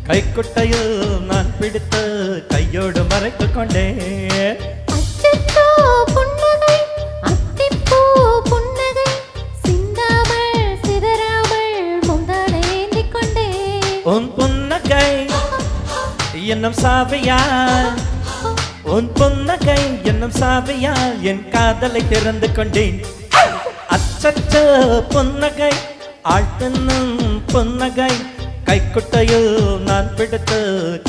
கைக்குட்டையில் நான் பிடித்து கையோடு மறைத்துக் கொண்டேன். அச்சச்சோ புன்னகை அத்திப்பூ புன்னகை சிந்தாமல் சிதறாமல் முந்தானை ஏந்திக் கொண்டேன். உன் புன்னகை என்னும் சாவியால், உன் புன்னகை என்னும் சாவியால் என் காதலை திறந்து கொண்டேன். அச்சச்சோ புன்னகை ஆழ்த்தின்னும் புன்னகை கைக்குட்டையில் நான் பிடித்து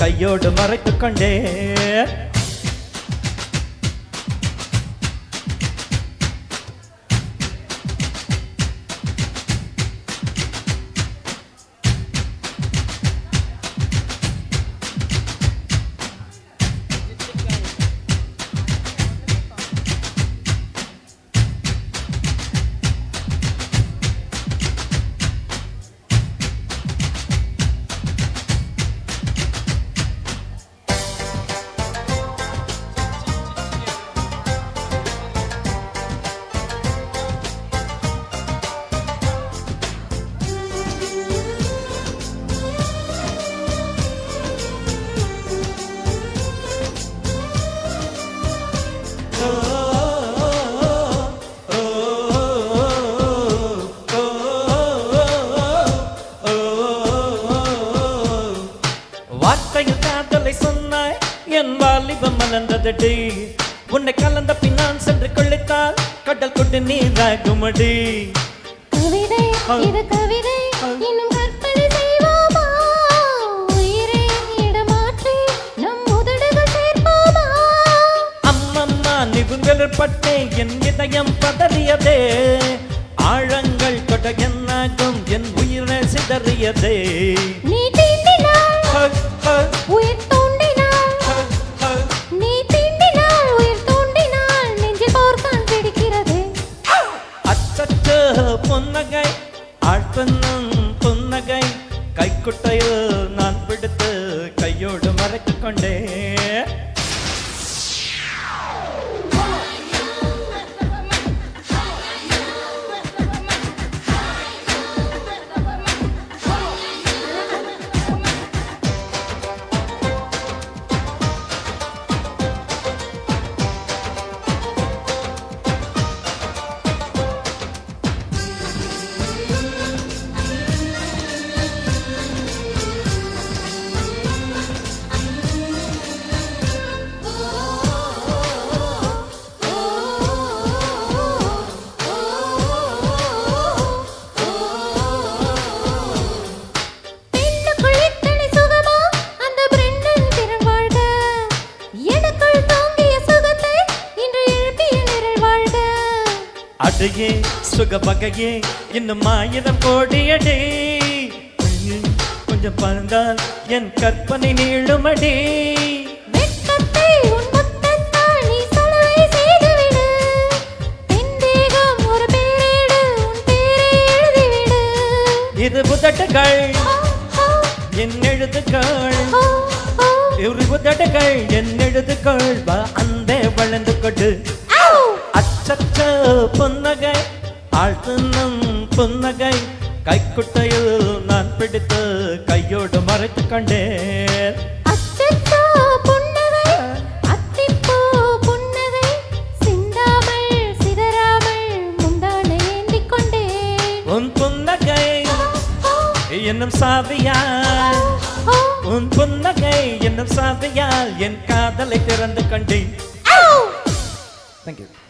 கையோடு மறைத்துக் கொண்டேன். வார்த்தையில் காதலை சொன்னாய் என் வாலிபம் மலர்ந்ததடி. உன்னை கலந்த பின் நான் சென்று கொள்ளித்தால் கடல் கொண்டு நீராகுமடி. கவிதை இது கவிதை இன்னும் கற்பனை செய்வோமா? உயிரை இடமாற்றி நம் உதடுகள் சேர்ப்போமா? அம்மம்மா நிபுணர் பட்டே என் இதயம் பதறியதே. ஆழங்கள் கொட என்னாகும் என் உயிரை சிதறியதே. நீ தீண்டினாள் உயிர் தூண்டினாள், நீ தீண்டினாள் உயிர் தூண்டினாள், நெஞ்சில் போர்க்கான் பிடிக்கிறது. அச்சச்சோ புன்னகை ஆழ்த்தன்னும் புன்னகை கைக்குட்டையில் நான் பிடித்து கையோடு மறைத்துக் கொண்டேன். அடையே சுக வகையே இன்னும் 1000 கோடியடி. கொஞ்சம் பறந்தால் என் கற்பனை நீளுமடி. வெட்கத்தை உன் முத்தத்தால் நீ சலவை செய்துவிடு. என் தேகம் ஒரு பேரேடு, உன் பேரை எழுதிவிடு. இது உதடுகள் என் எழுதுகள், இரு உதடுகள் என் எழுதுகள். வா அந்த வளர்ந்து கொடு. அச்சச்சோ புன்னகை ஆழ்த்துன்னும் புன்னகை கைக்குட்டையில் நான் பிடித்து கையோடு மறைத்துக் கொண்டேன். அச்சச்சோ புன்னகை அத்திப்பூ புன்னகை சிந்தாமல் சிதறாமல் முந்தானை ஏந்திக் கொண்டேன். உன் புன்னகை என்னும் சாவியால், உன் புன்னகை என்னும் சாவியால் என் காதலை திறந்து கொண்டேன். Thank you.